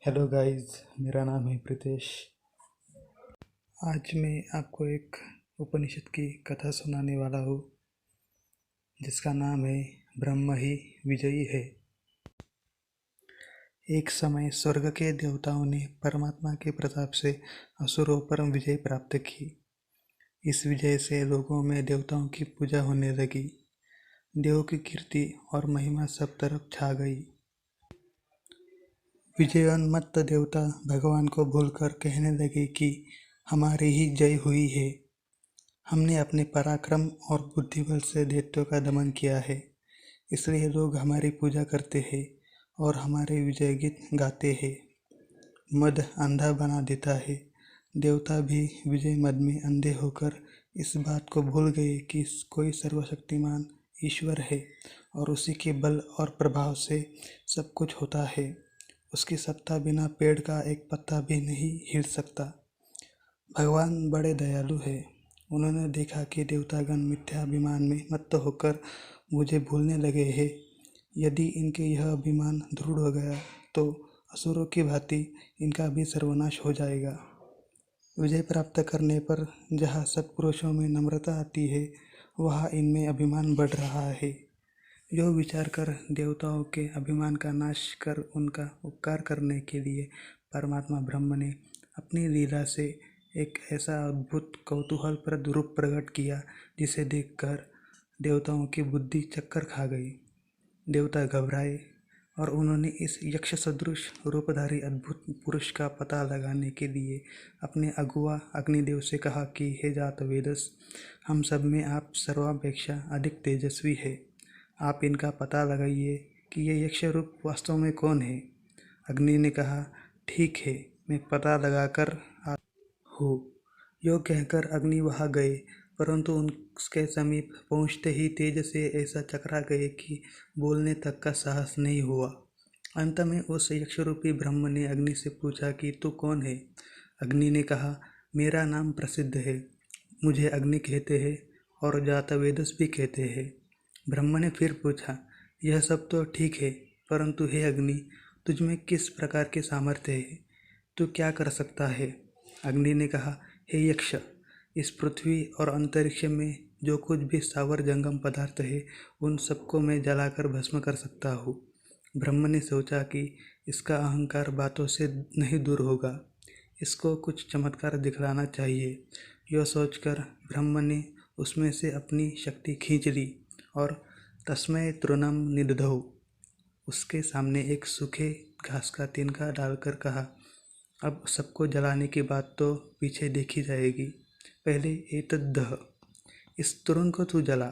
Hello guys, मेरा नाम है प्रीतेश। आज मैं आपको एक उपनिषद की कथा सुनाने वाला हूँ जिसका नाम है ब्रह्म ही विजयी है। एक समय स्वर्ग के देवताओं ने परमात्मा के प्रताप से असुरों पर विजय प्राप्त की। इस विजय से लोगों में देवताओं की पूजा होने लगी। देव की कीर्ति और महिमा सब तरफ छा गई। विजयोन्मत्त देवता भगवान को भूलकर कहने लगे कि हमारी ही जय हुई है। हमने अपने पराक्रम और बुद्धिबल से दैत्यों का दमन किया है, इसलिए लोग हमारी पूजा करते हैं और हमारे विजय गीत गाते हैं। मद अंधा बना देता है। देवता भी विजय मद में अंधे होकर इस बात को भूल गए कि कोई सर्वशक्तिमान ईश्वर है और उसी के बल और प्रभाव से सब कुछ होता है। उसकी सत्ता बिना पेड़ का एक पत्ता भी नहीं हिल सकता। भगवान बड़े दयालु है। उन्होंने देखा कि देवतागण मिथ्याभिमान में मत्त होकर मुझे भूलने लगे हैं। यदि इनके यह अभिमान दृढ़ हो गया तो असुरों की भांति इनका भी सर्वनाश हो जाएगा। विजय प्राप्त करने पर जहाँ सत्पुरुषों में नम्रता आती है, वहाँ इनमें अभिमान बढ़ रहा है। यह विचार कर देवताओं के अभिमान का नाश कर उनका उपकार करने के लिए परमात्मा ब्रह्म ने अपनी लीला से एक ऐसा अद्भुत कौतूहलप्रद रूप प्रकट किया जिसे देखकर देवताओं की बुद्धि चक्कर खा गई। देवता घबराए और उन्होंने इस यक्ष सदृश रूपधारी अद्भुत पुरुष का पता लगाने के लिए अपने अगुआ अग्निदेव से कहा कि हे जातवेदस, हम सब में आप सर्वापेक्षा अधिक तेजस्वी है। आप इनका पता लगाइए कि ये यक्ष रूप वास्तव में कौन है। अग्नि ने कहा, ठीक है, मैं पता लगाकर हूँ। यो कहकर अग्नि वहाँ गए, परंतु उसके समीप पहुँचते ही तेज से ऐसा चकरा गए कि बोलने तक का साहस नहीं हुआ। अंत में उस यक्षरूपी ब्रह्म ने अग्नि से पूछा कि तू कौन है। अग्नि ने कहा, मेरा नाम प्रसिद्ध है, मुझे अग्नि कहते हैं और जातवेदस भी कहते हैं। ब्रह्म ने फिर पूछा, यह सब तो ठीक है, परंतु हे अग्नि, तुझमें किस प्रकार के सामर्थ्य है, तू क्या कर सकता है। अग्नि ने कहा, हे यक्ष, इस पृथ्वी और अंतरिक्ष में जो कुछ भी स्थावर जंगम पदार्थ है, उन सबको मैं जलाकर भस्म कर सकता हूँ। ब्रह्म ने सोचा कि इसका अहंकार बातों से नहीं दूर होगा, इसको कुछ चमत्कार दिखलाना चाहिए। यह सोचकर ब्रह्म ने उसमें से अपनी शक्ति खींच ली और तस्मै तृणम निदधौ उसके सामने एक सूखे घास का तिनका डालकर कहा, अब सबको जलाने की बात तो पीछे देखी जाएगी, पहले एतद्दह, इस तृण को तू जला।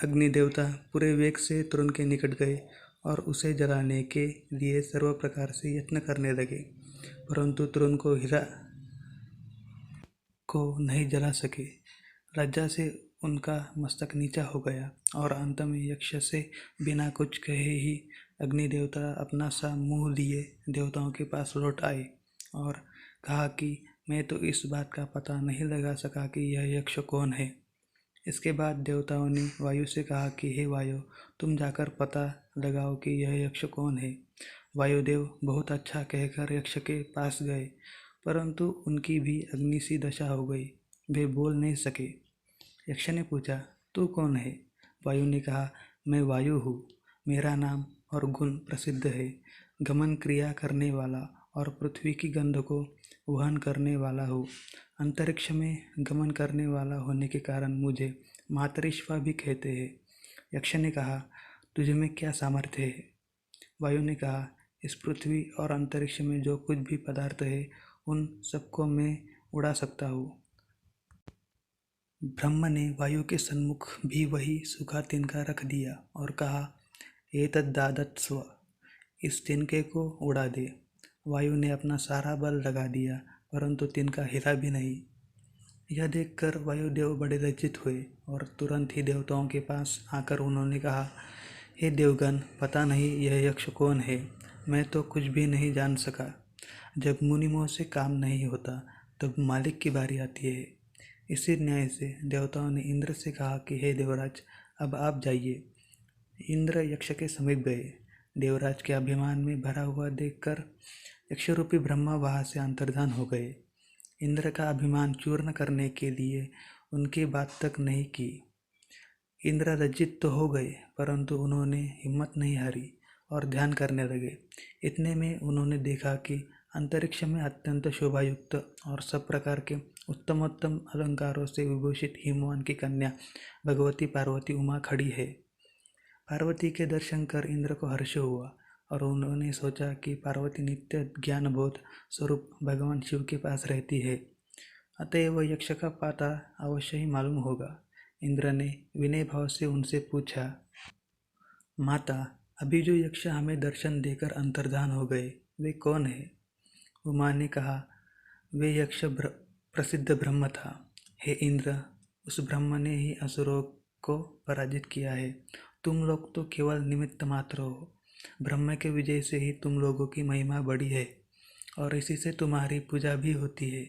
अग्नि देवता पूरे वेग से तृण के निकट गए और उसे जलाने के लिए सर्व प्रकार से यत्न करने लगे, परंतु तृण को नहीं जला सके। लज्जा से उनका मस्तक नीचा हो गया और अंत में यक्ष से बिना कुछ कहे ही अग्नि देवता अपना सा मुंह लिए देवताओं के पास लौट आए और कहा कि मैं तो इस बात का पता नहीं लगा सका कि यह यक्ष कौन है। इसके बाद देवताओं ने वायु से कहा कि हे वायु, तुम जाकर पता लगाओ कि यह यक्ष कौन है। वायुदेव बहुत अच्छा कहकर यक्ष के पास गए, परंतु उनकी भी अग्नि सी दशा हो गई, वे बोल नहीं सके। यक्ष ने पूछा, तू कौन है। वायु ने कहा, मैं वायु हूँ, मेरा नाम और गुण प्रसिद्ध है, गमन क्रिया करने वाला और पृथ्वी की गंध को वहन करने वाला हूँ। अंतरिक्ष में गमन करने वाला होने के कारण मुझे मातरिश्वा भी कहते हैं। यक्ष ने कहा, तुझ में क्या सामर्थ्य है। वायु ने कहा, इस पृथ्वी और अंतरिक्ष में जो कुछ भी पदार्थ है, उन सबको मैं उड़ा सकता हूँ। ब्रह्म ने वायु के सन्मुख भी वही सूखा तिनका रख दिया और कहा, एतद्दादत्स्व, इस तिनके को उड़ा दे। वायु ने अपना सारा बल लगा दिया, परंतु तिनका हिला भी नहीं। यह देखकर वायुदेव बड़े लज्जित हुए और तुरंत ही देवताओं के पास आकर उन्होंने कहा, हे देवगण, पता नहीं यह यक्ष कौन है, मैं तो कुछ भी नहीं जान सका। जब मुनिमोह से काम नहीं होता तब मालिक की बारी आती है। इसी न्याय से देवताओं ने इंद्र से कहा कि हे देवराज, अब आप जाइए। इंद्र यक्ष के समीप गए। देवराज के अभिमान में भरा हुआ देखकर यक्षरूपी ब्रह्मा वहां से अंतर्धान हो गए। इंद्र का अभिमान चूर्ण करने के लिए उनकी बात तक नहीं की। इंद्र लज्जित तो हो गए, परंतु उन्होंने हिम्मत नहीं हारी और ध्यान करने लगे। इतने में उन्होंने देखा कि अंतरिक्ष में अत्यंत शोभायुक्त और सब प्रकार के उत्तमोत्तम अलंकारों से विभूषित हिमवान की कन्या भगवती पार्वती उमा खड़ी है। पार्वती के दर्शन कर इंद्र को हर्ष हुआ और उन्होंने सोचा कि पार्वती नित्य ज्ञानबोध स्वरूप भगवान शिव के पास रहती है, अतएव यक्ष का पता अवश्य ही मालूम होगा। इंद्र ने विनय भाव से उनसे पूछा, माता, अभी जो यक्ष हमें दर्शन देकर अंतर्धान हो गए, वे कौन है? उमा ने कहा, वे यक्ष प्रसिद्ध ब्रह्म था। हे इंद्र, उस ब्रह्म ने ही असुरों को पराजित किया है। तुम लोग तो केवल निमित्त मात्र हो। ब्रह्म के विजय से ही तुम लोगों की महिमा बढ़ी है और इसी से तुम्हारी पूजा भी होती है।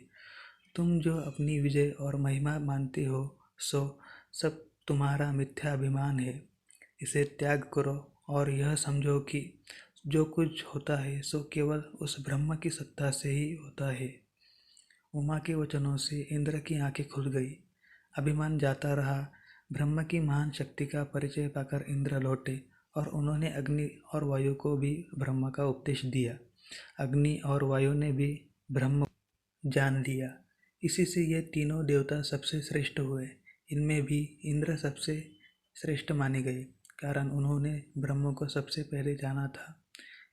तुम जो अपनी विजय और महिमा मानते हो, सो सब तुम्हारा मिथ्या अभिमान है। इसे त्याग करो और यह समझो कि जो कुछ होता है सो केवल उस ब्रह्म की सत्ता से ही होता है। उमा के वचनों से इंद्र की आंखें खुल गई। अभिमान जाता रहा। ब्रह्म की महान शक्ति का परिचय पाकर इंद्र लौटे और उन्होंने अग्नि और वायु को भी ब्रह्म का उपदेश दिया। अग्नि और वायु ने भी ब्रह्म जान लिया। इसी से ये तीनों देवता सबसे श्रेष्ठ हुए। इनमें भी इंद्र सबसे श्रेष्ठ माने गए, कारण उन्होंने ब्रह्म को सबसे पहले जाना था।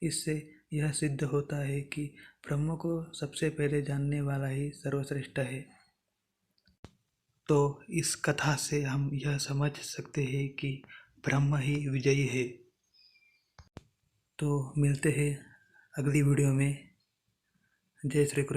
इससे यह सिद्ध होता है कि ब्रह्म को सबसे पहले जानने वाला ही सर्वश्रेष्ठ है। तो इस कथा से हम यह समझ सकते हैं कि ब्रह्म ही विजयी है। तो मिलते हैं अगली वीडियो में। जय श्री कृष्ण।